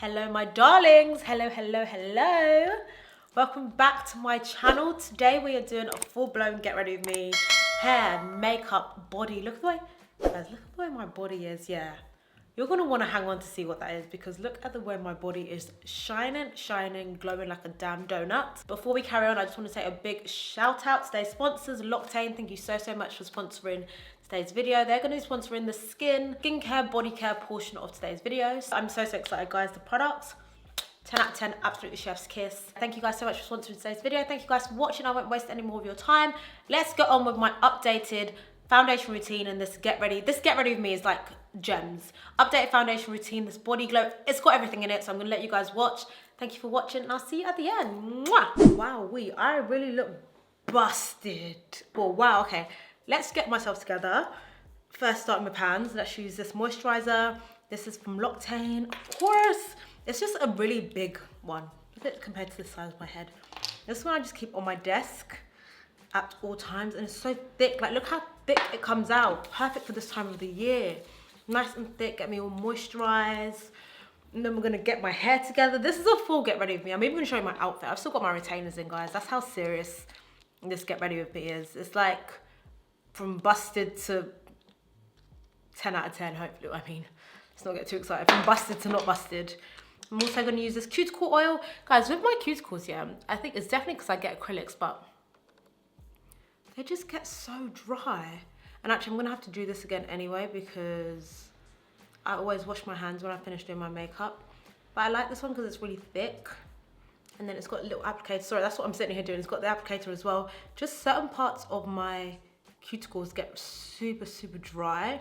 Hello my darlings, hello. Welcome back to my channel. Today we are doing a full-blown get ready with me. Hair, makeup, body. Look at the way, guys, look at the way my body is, yeah. You're gonna wanna hang on to see what that is because look at the way my body is shining, glowing like a damn donut. Before we carry on, I just wanna say a big shout out to today's sponsors, L'Occitane. Thank you so much for sponsoring today's video. They're going to be sponsoring the skincare, body care portion of today's video. So I'm so excited, guys. The products, 10 out of 10, absolutely chef's kiss. Thank you guys so much for sponsoring today's video. Thank you guys for watching. I won't waste any more of your time. Let's get on with my updated foundation routine and this get ready. This get ready with me is like gems. Updated foundation routine, this body glow. It's got everything in it, so I'm gonna let you guys watch. Thank you for watching and I'll see you at the end. Mwah! Wow, I really look busted. Oh, wow, okay. Let's get myself together. First, starting with pans. Let's use this moisturizer. This is from L'Occitane, of course. It's just a really big one. Look at it compared to the size of my head. This one I just keep on my desk at all times, and it's so thick. Like, look how thick it comes out. Perfect for this time of the year. Nice and thick, get me all moisturized. And then we're gonna get my hair together. This is a full get ready with me. I'm even gonna show you my outfit. I've still got my retainers in, guys. That's how serious this get ready with me is. It's like from busted to 10 out of 10, hopefully. I mean, let's not get too excited. From busted to not busted. I'm also going to use this cuticle oil. Guys, with my cuticles, yeah, I think it's definitely because I get acrylics, but they just get so dry. And actually, I'm going to have to do this again anyway because I always wash my hands when I finish doing my makeup. But I like this one because it's really thick. And then it's got a little applicator. Sorry, that's what I'm sitting here doing. It's got the applicator as well. Just certain parts of my cuticles get super dry,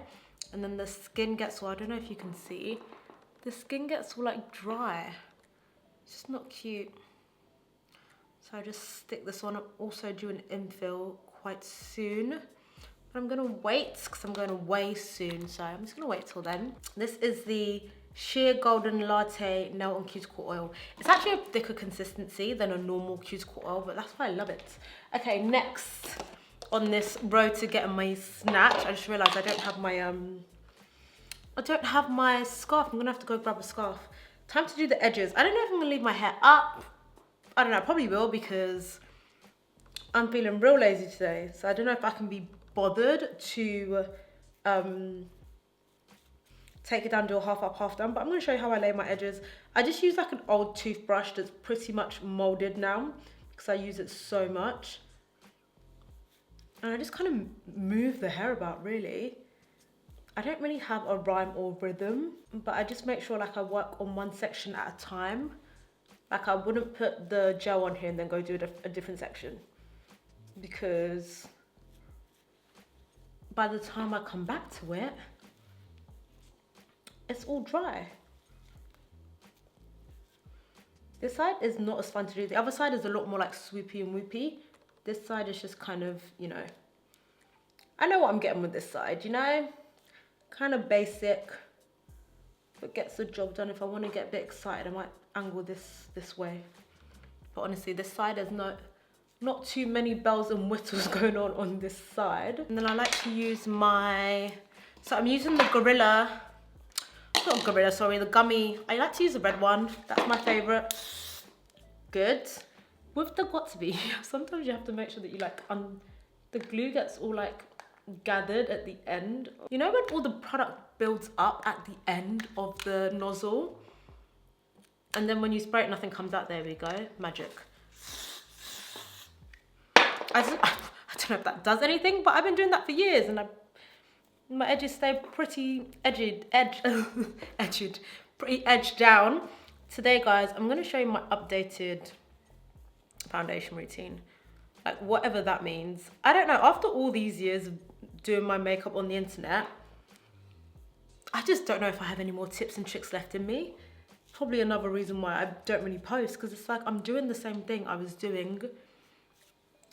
and then the skin gets all, I don't know if you can see, the skin gets all like dry. It's just not cute. So I just stick this on. I'm also doing infill quite soon, but I'm gonna wait because I'm going away soon, so I'm just gonna wait till then. This is the Sheer Golden Latte Nail and Cuticle Oil. It's actually a thicker consistency than a normal cuticle oil, but that's why I love it. Okay, next on this road to getting my snatch, I just realized I don't have my scarf. I'm gonna have to go grab a scarf. Time to do the edges. I don't know if I'm gonna leave my hair up. I don't know, I probably will because I'm feeling real lazy today. So I don't know if I can be bothered to take it down, do a half up, half down, but I'm gonna show you how I lay my edges. I just use like an old toothbrush that's pretty much molded now because I use it so much. And I just kind of move the hair about, really. I don't really have a rhyme or rhythm, but I just make sure like I work on one section at a time. Like I wouldn't put the gel on here and then go do a different section, because by the time I come back to it, it's all dry. This side is not as fun to do. The other side is a lot more like swoopy and whoopy. This side is just kind of, you know, I know what I'm getting with this side, you know? Kind of basic, but gets the job done. If I want to get a bit excited, I might angle this way. But honestly, this side has not too many bells and whistles going on this side. And then I like to use so I'm using the the gummy. I like to use the red one. That's my favorite. Good. With the Got2b, sometimes you have to make sure that you like, the glue gets all like gathered at the end. You know when all the product builds up at the end of the nozzle? And then when you spray it, nothing comes out. There we go, magic. I don't know if that does anything, but I've been doing that for years and my edges stay pretty pretty edged down. Today, guys, I'm gonna show you my updated foundation routine, like whatever that means. I don't know, after all these years of doing my makeup on the internet, I just don't know if I have any more tips and tricks left in me. Probably another reason why I don't really post, because it's like I'm doing the same thing I was doing.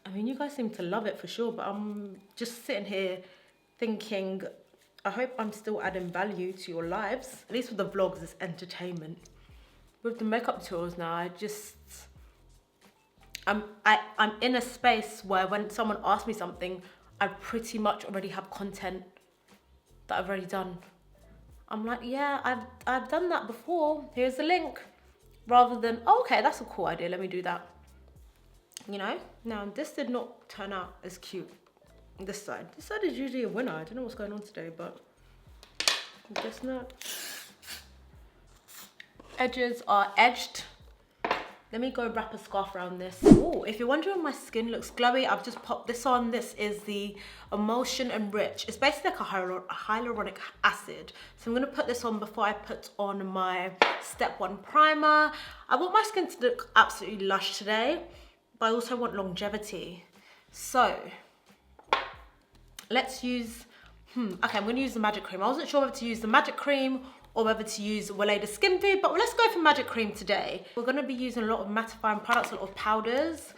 I mean, you guys seem to love it for sure, but I'm just sitting here thinking, I hope I'm still adding value to your lives. At least with the vlogs, it's entertainment. With the makeup tutorials now, I'm in a space where when someone asks me something, I pretty much already have content that I've already done. I'm like, yeah, I've done that before. Here's the link. Rather than, oh, okay, that's a cool idea. Let me do that. You know? Now, this did not turn out as cute. This side. This side is usually a winner. I don't know what's going on today, but I guess not. Edges are edged. Let me go wrap a scarf around this. Oh, if you're wondering my skin looks glowy, I've just popped this on. This is the Emulsion Enrich. It's basically like a hyaluronic acid. So I'm gonna put this on before I put on my Step 1 primer. I want my skin to look absolutely lush today, but I also want longevity. So let's use, okay, I'm gonna use the Magic Cream. I wasn't sure whether to use the Magic Cream or whether to use Weleda Skin Food, but let's go for Magic Cream today. We're gonna be using a lot of mattifying products, a lot of powders,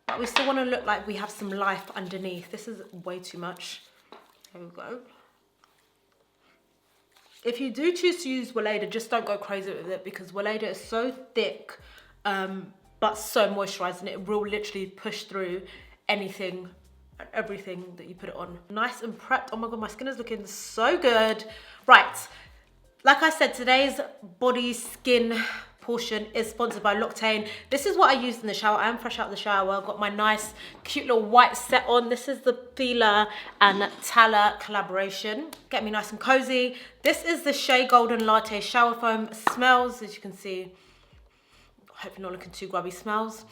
but we still wanna look like we have some life underneath. This is way too much. There we go. If you do choose to use Weleda, just don't go crazy with it because Weleda is so thick, but so moisturizing. It will literally push through anything, everything that you put it on. Nice and prepped. Oh my God, my skin is looking so good. Right. Like I said, today's body skin portion is sponsored by L'Occitane. This is what I used in the shower. I am fresh out of the shower. I've got my nice, cute little white set on. This is the Fila and Tala collaboration. Get me nice and cozy. This is the Shea Golden Latte Shower Foam. Smells, as you can see, I hope you're not looking too grubby, smells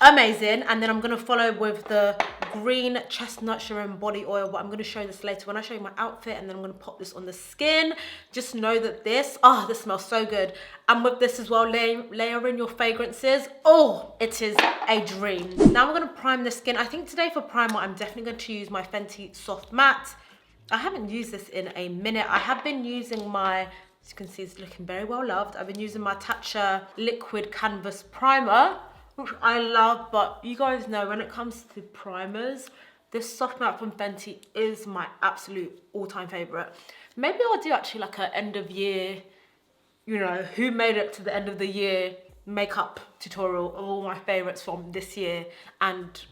amazing. And then I'm gonna follow with the green chestnut Sharon body oil, but I'm gonna show this later when I show you my outfit, and then I'm gonna pop this on the skin. Just know that this smells so good. And with this as well, layer in your fragrances. Oh, it is a dream. Now we're gonna prime the skin. I think today for primer, I'm definitely going to use my Fenty Soft Matte. I haven't used this in a minute. I have been using my, as you can see, it's looking very well loved. I've been using my Tatcha Liquid Canvas Primer, which I love, but you guys know when it comes to primers, this soft matte from Fenty is my absolute all-time favorite. Maybe I'll do actually like an end of year, you know, who made it to the end of the year makeup tutorial of all my favorites from this year and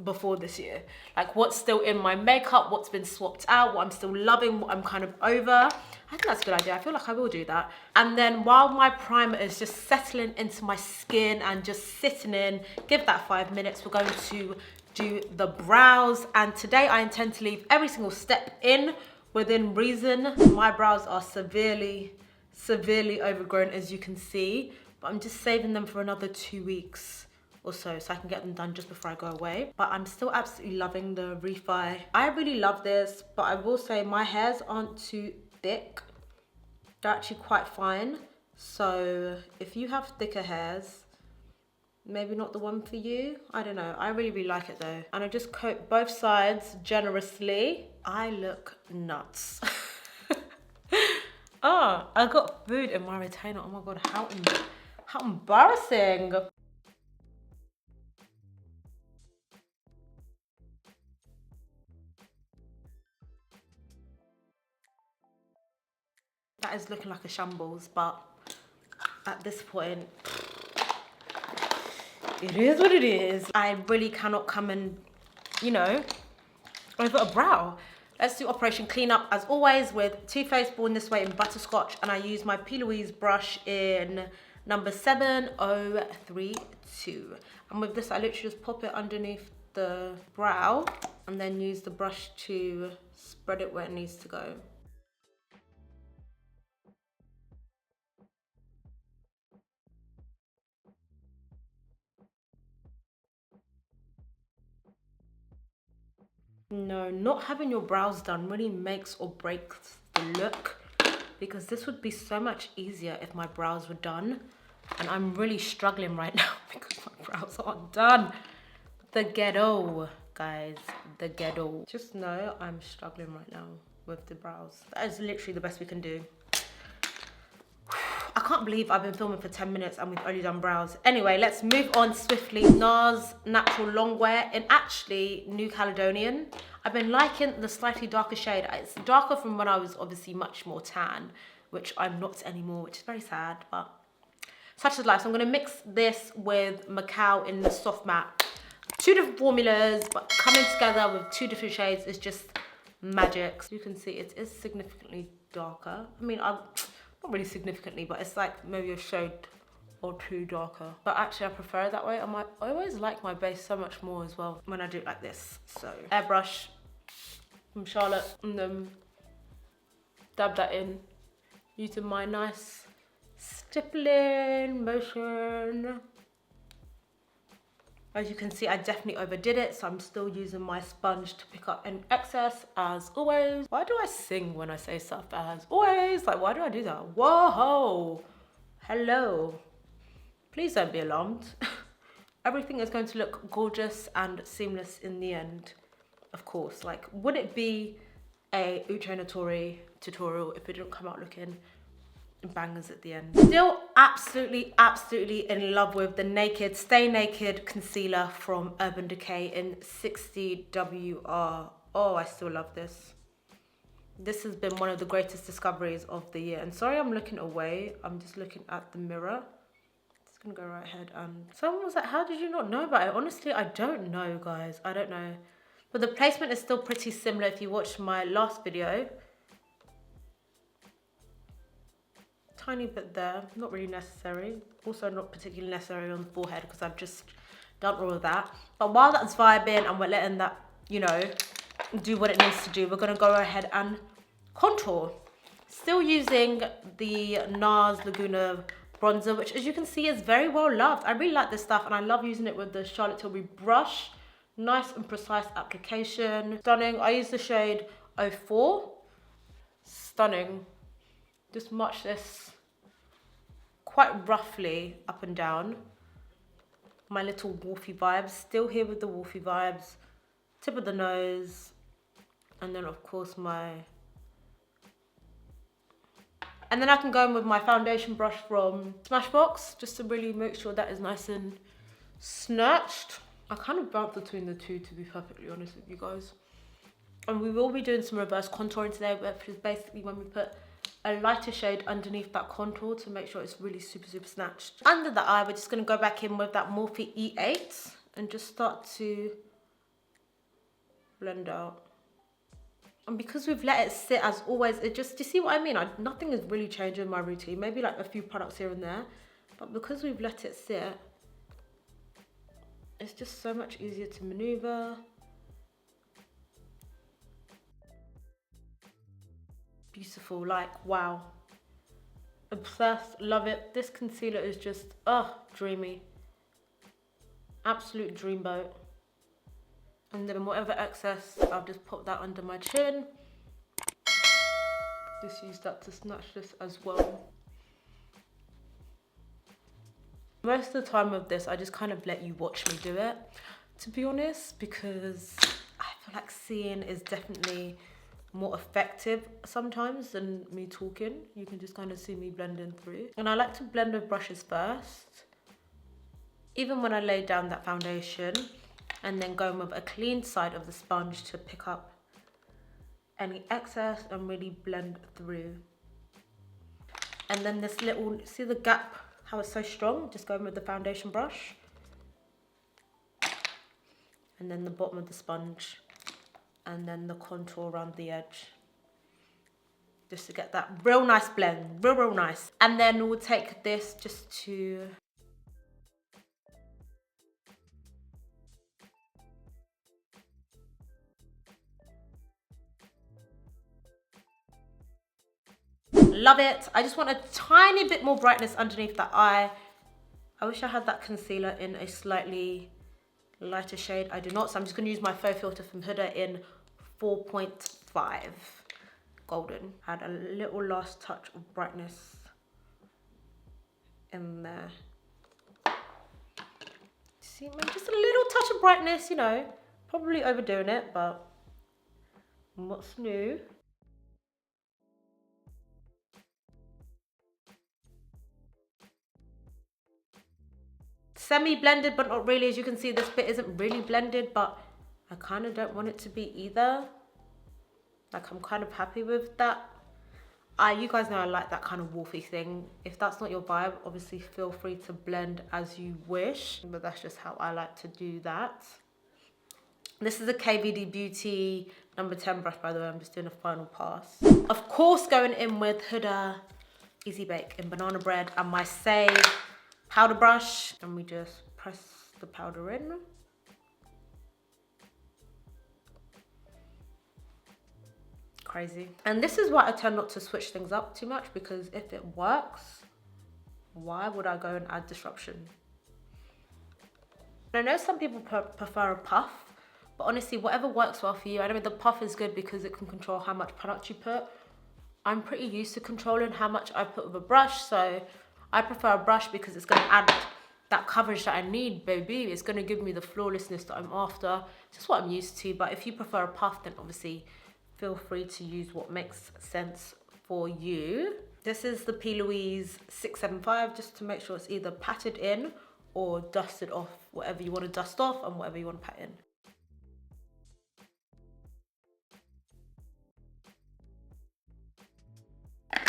before this year. Like what's still in my makeup, what's been swapped out, what I'm still loving, what I'm kind of over. I think that's a good idea. I feel like I will do that. And then while my primer is just settling into my skin and just sitting in, give that 5 minutes, we're going to do the brows. And today I intend to leave every single step in within reason. My brows are severely overgrown, as you can see, but I'm just saving them for another 2 weeks or so I can get them done just before I go away. But I'm still absolutely loving the refi. I really love this, but I will say my hairs aren't too thick. They're actually quite fine. So if you have thicker hairs, maybe not the one for you. I don't know. I really like it though. And I just coat both sides generously. I look nuts. Oh, I got food in my retainer. Oh my God, how embarrassing. That is looking like a shambles, but at this point, it is what it is. I really cannot come and, you know, over a brow. Let's do Operation Cleanup as always with Too Faced Born This Way in Butterscotch, and I use my P. Louise brush in number 7032. And with this, I literally just pop it underneath the brow and then use the brush to spread it where it needs to go. No, not having your brows done really makes or breaks the look, because this would be so much easier if my brows were done, and I'm really struggling right now because my brows aren't done. The ghetto, guys, the ghetto. Just know I'm struggling right now with the brows. That is literally the best we can do. I can't believe I've been filming for 10 minutes and we've only done brows. Anyway, let's move on swiftly. NARS Natural Longwear in actually New Caledonian. I've been liking the slightly darker shade. It's darker from when I was obviously much more tan, which I'm not anymore, which is very sad, but such is life. So I'm gonna mix this with Macau in the soft matte. Two different formulas, but coming together with two different shades is just Magics. You can see it is significantly darker. I mean, not really significantly, but it's like maybe a shade or two darker. But actually I prefer it that way. I always like my base so much more as well when I do it like this. So airbrush from Charlotte, and then dab that in using my nice stippling motion. As you can see, I definitely overdid it, so I'm still using my sponge to pick up any excess as always. Why do I sing when I say stuff as always? Like, why do I do that? Whoa, hello. Please don't be alarmed. Everything is going to look gorgeous and seamless in the end, of course. Like, would it be a Uche Natori tutorial if it didn't come out looking bangers at the end? Still absolutely in love with the Stay Naked concealer from Urban Decay in 60WR. Oh, I still love this. This has been one of the greatest discoveries of the year. And sorry I'm looking away, I'm just looking at the mirror. Just gonna go right ahead. And someone was like, how did you not know about it? Honestly, I don't know, guys. I don't know. But the placement is still pretty similar if you watched my last video. Tiny bit there, not really necessary. Also not particularly necessary on the forehead because I've just done all of that. But while that's vibing and we're letting that, you know, do what it needs to do, we're gonna go ahead and contour. Still using the NARS Laguna bronzer, which as you can see is very well loved. I really like this stuff and I love using it with the Charlotte Tilbury brush. Nice and precise application. Stunning. I use the shade 04. Stunning. Just match this quite roughly up and down. My little wolfy vibes. Still here with the wolfy vibes. Tip of the nose. And then of course and then I can go in with my foundation brush from Smashbox just to really make sure that is nice and snatched. I kind of bounce between the two, to be perfectly honest with you guys. And we will be doing some reverse contouring today, which is basically when we put a lighter shade underneath that contour to make sure it's really super snatched. Under the eye, we're just going to go back in with that Morphe E8 and just start to blend out. And because we've let it sit as always, it just, do you see what I mean? Nothing is really changing in my routine. Maybe like a few products here and there. But because we've let it sit, it's just so much easier to maneuver. Beautiful, like, wow. Obsessed, love it. This concealer is just, dreamy. Absolute dreamboat. And then whatever excess, I'll just pop that under my chin. Just use that to snatch this as well. Most of the time with this, I just kind of let you watch me do it, to be honest, because I feel like seeing is definitely more effective sometimes than me talking. You can just kind of see me blending through. And I like to blend with brushes first, even when I lay down that foundation, and then go with a clean side of the sponge to pick up any excess and really blend through. And then this little, see the gap, how it's so strong? Just going with the foundation brush. And then the bottom of the sponge. And then the contour around the edge. Just to get that real nice blend, real nice. And then we'll take this just to love it. I just want a tiny bit more brightness underneath that eye. I wish I had that concealer in a slightly lighter shade. I do not, so I'm just going to use my faux filter from Huda in 4.5 golden. Add a little last touch of brightness in there. See, just a little touch of brightness, you know, probably overdoing it, but what's new? Semi-blended, but not really. As you can see, this bit isn't really blended, but I kind of don't want it to be either. Like, I'm kind of happy with that. You guys know I like that kind of wolfy thing. If that's not your vibe, obviously feel free to blend as you wish, but that's just how I like to do that. This is a KVD Beauty number 10 brush, by the way. I'm just doing a final pass. Of course, going in with Huda Easy Bake in banana bread and my Save powder brush. And we just press the powder in. Crazy. And this is why I tend not to switch things up too much, because if it works, why would I go and add disruption? I know some people prefer a puff, but honestly, whatever works well for you. I know the puff is good because it can control how much product you put. I'm pretty used to controlling how much I put with a brush, so I prefer a brush because it's going to add that coverage that I need, baby. It's going to give me the flawlessness that I'm after. It's just what I'm used to. But if you prefer a puff, then obviously feel free to use what makes sense for you. This is the P. Louise 675, just to make sure it's either patted in or dusted off, whatever you want to dust off and whatever you want to pat in.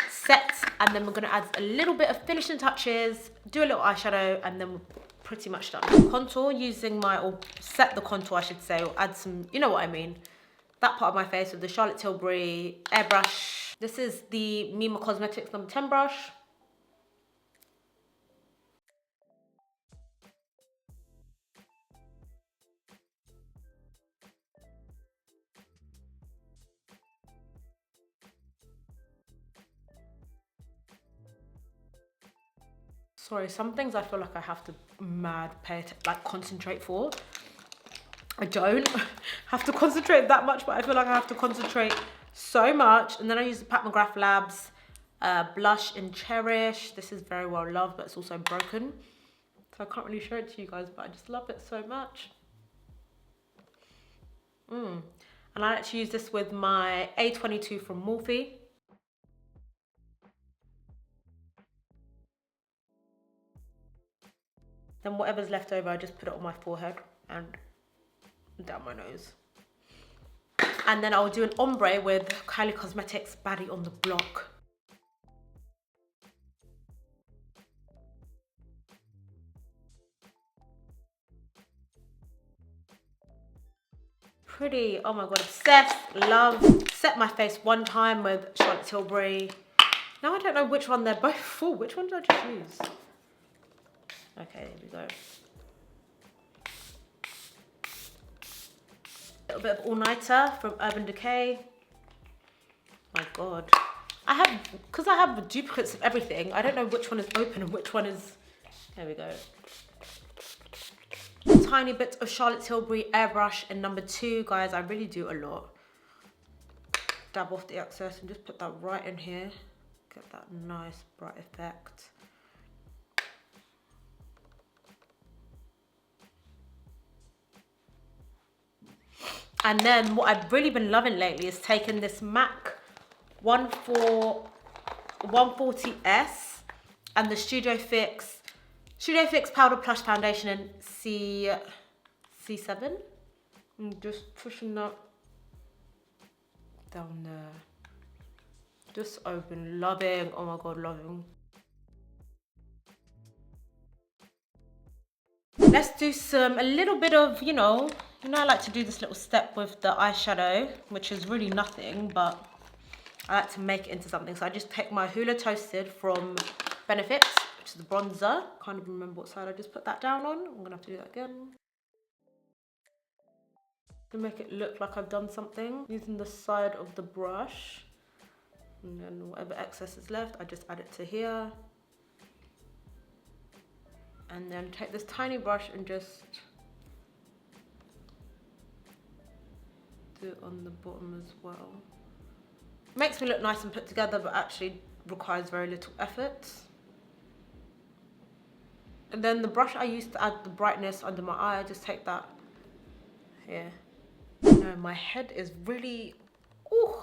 Set, and then we're going to add a little bit of finishing touches, do a little eyeshadow, and then we're pretty much done. Contour using my, or set the contour I should say, or add some, you know what I mean, that part of my face with the Charlotte Tilbury airbrush. This is the Mima Cosmetics number 10 brush. Sorry, some things I feel like I have to concentrate for. I don't have to concentrate that much, but I feel like I have to concentrate so much. And then I use the Pat McGrath Labs blush in Cherish. This is very well loved, but it's also broken. So I can't really show it to you guys, but I just love it so much. And I actually use this with my A22 from Morphe. Then whatever's left over, I just put it on my forehead and down my nose. And then I'll do an ombre with Kylie Cosmetics Baddie on the Block. Pretty, oh my God, obsessed, love. Set my face one time with Charlotte Tilbury. Now I don't know which one they're both for. Which one did I just use? Okay, there we go. A little bit of all-nighter from Urban Decay. My God. Because I have duplicates of everything, I don't know which one is open and which one is... There we go. Tiny bit of Charlotte Tilbury airbrush in number 2. Guys, I really do a lot. Dab off the excess and just put that right in here. Get that nice bright effect. And then what I've really been loving lately is taking this MAC 140S and the Studio Fix Powder Plush Foundation in C7. And just pushing that down there. Just I've been loving, oh my God, loving. Let's do a little bit of, you know, I like to do this little step with the eyeshadow, which is really nothing, but I like to make it into something. So I just take my Hoola Toasted from Benefit, which is the bronzer. Can't even remember what side I just put that down on. I'm gonna have to do that again. To make it look like I've done something, using the side of the brush. And then whatever excess is left, I just add it to here. And then take this tiny brush and just do it on the bottom as well. Makes me look nice and put together, but actually requires very little effort. And then the brush I used to add the brightness under my eye, I just take that here. No, my head is really,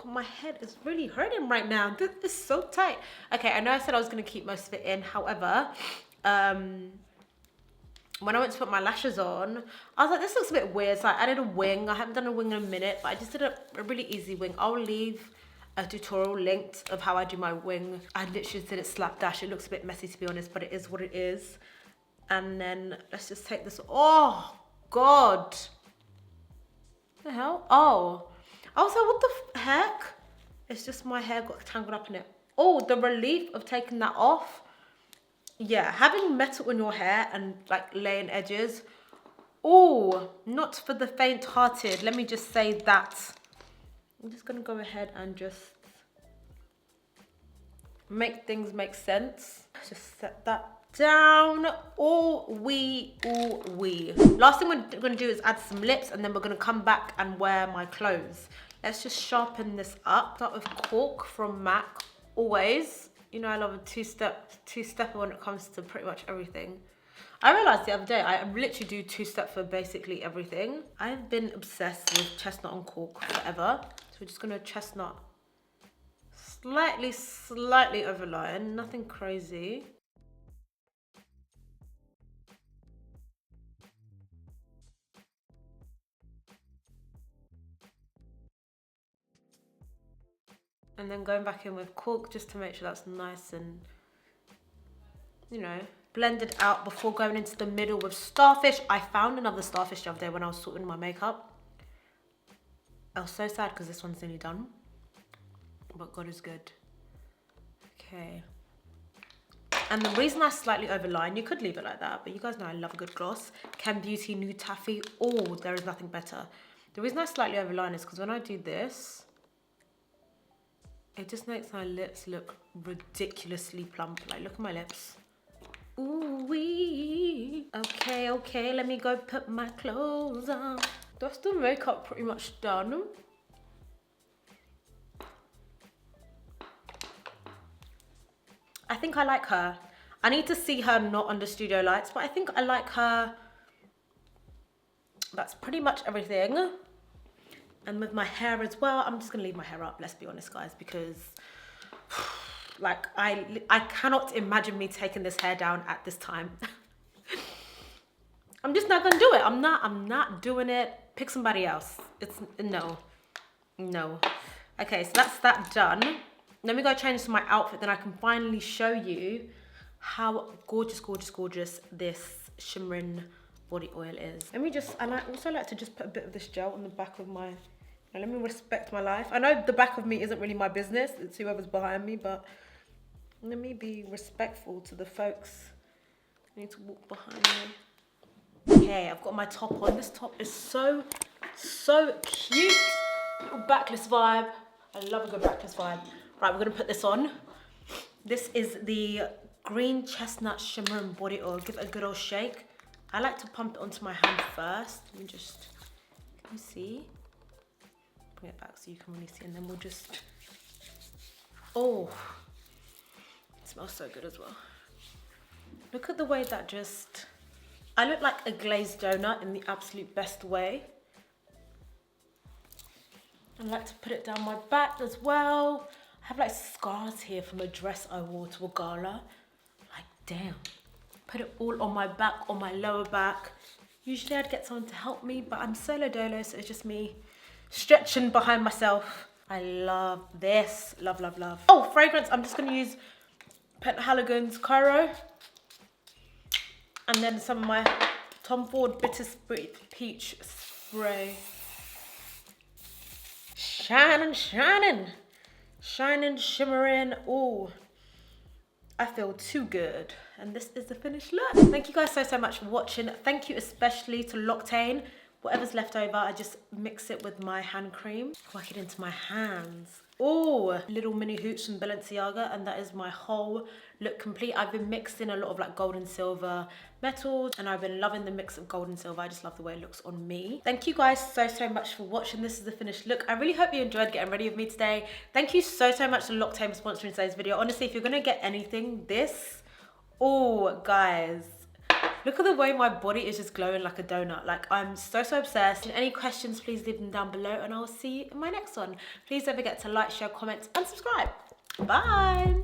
my head is really hurting right now. This is so tight. Okay, I know I said I was gonna keep most of it in. However, when I went to put my lashes on, I was like, this looks a bit weird. So I added a wing. I haven't done a wing in a minute, but I just did a really easy wing. I'll leave a tutorial linked of how I do my wing. I literally did it slapdash. It looks a bit messy, to be honest, but it is what it is. And then let's just take this. Oh, God. The hell? Oh. I was like, what the heck? It's just my hair got tangled up in it. Oh, the relief of taking that off. Yeah, having metal in your hair and like laying edges. Oh, not for the faint-hearted. Let me just say that. I'm just gonna go ahead and just make things make sense. Just set that down. Ooh wee. Last thing we're gonna do is add some lips, and then we're gonna come back and wear my clothes. Let's just sharpen this up. Start with Cork from MAC, always. You know I love a two-stepper when it comes to pretty much everything. I realised the other day, I literally do two-step for basically everything. I've been obsessed with chestnut and Cork forever. So we're just gonna chestnut slightly overline, nothing crazy. And then going back in with Cork just to make sure that's nice and, you know, blended out before going into the middle with Starfish. I found another Starfish the other day when I was sorting my makeup. I was so sad because this one's nearly done. But God is good. Okay. And the reason I slightly overline, you could leave it like that, but you guys know I love a good gloss. Ken Beauty Nude Taffy. Oh, there is nothing better. The reason I slightly overline is because when I do this, it just makes my lips look ridiculously plump. Like, look at my lips. Ooh wee. Okay, let me go put my clothes on. That's the makeup pretty much done. I think I like her. I need to see her not under studio lights, but I think I like her. That's pretty much everything. And with my hair as well, I'm just gonna leave my hair up, let's be honest guys, because like I cannot imagine me taking this hair down at this time. I'm just not gonna do it. I'm not doing it. Pick somebody else. It's no. Okay, so that's that done. Let me go change to my outfit, then I can finally show you how gorgeous this shimmering body oil is. Let me just, and I also like to just put a bit of this gel on the back of my, let me respect my life. I know the back of me isn't really my business, it's whoever's behind me, but let me be respectful to the folks who need to walk behind me. Okay, I've got my top on. This top is so cute. Little backless vibe. I love a good backless vibe. Right, we're gonna put this on. This is the green chestnut shimmering body oil. Give it a good old shake. I like to pump it onto my hand first. Let me just, can you see? Bring it back so you can really see, and then we'll just, oh, it smells so good as well. Look at the way that just, I look like a glazed donut in the absolute best way. I like to put it down my back as well. I have like scars here from a dress I wore to a gala. Like, damn. Put it all on my back, on my lower back. Usually I'd get someone to help me, but I'm solo dolo, so it's just me stretching behind myself. I love this. Love. Oh, fragrance. I'm just gonna use Penhaligon's Cairo. And then some of my Tom Ford Bitter Peach Spray. Shining, shimmering. Oh, I feel too good. And this is the finished look. Thank you guys so much for watching. Thank you especially to L'Occitane. Whatever's left over, I just mix it with my hand cream. Whack it into my hands. Oh, little mini hoops from Balenciaga, and that is my whole look complete. I've been mixing a lot of like gold and silver metals, and I've been loving the mix of gold and silver. I just love the way it looks on me. Thank you guys so much for watching. This is the finished look. I really hope you enjoyed getting ready with me today. Thank you so much to L'Occitane for sponsoring today's video. Honestly, if you're gonna get anything, this, oh guys, look at the way my body is just glowing like a donut. Like, I'm so obsessed. And any questions, please leave them down below, and I'll see you in my next one. Please don't forget to like, share, comment, and subscribe. Bye.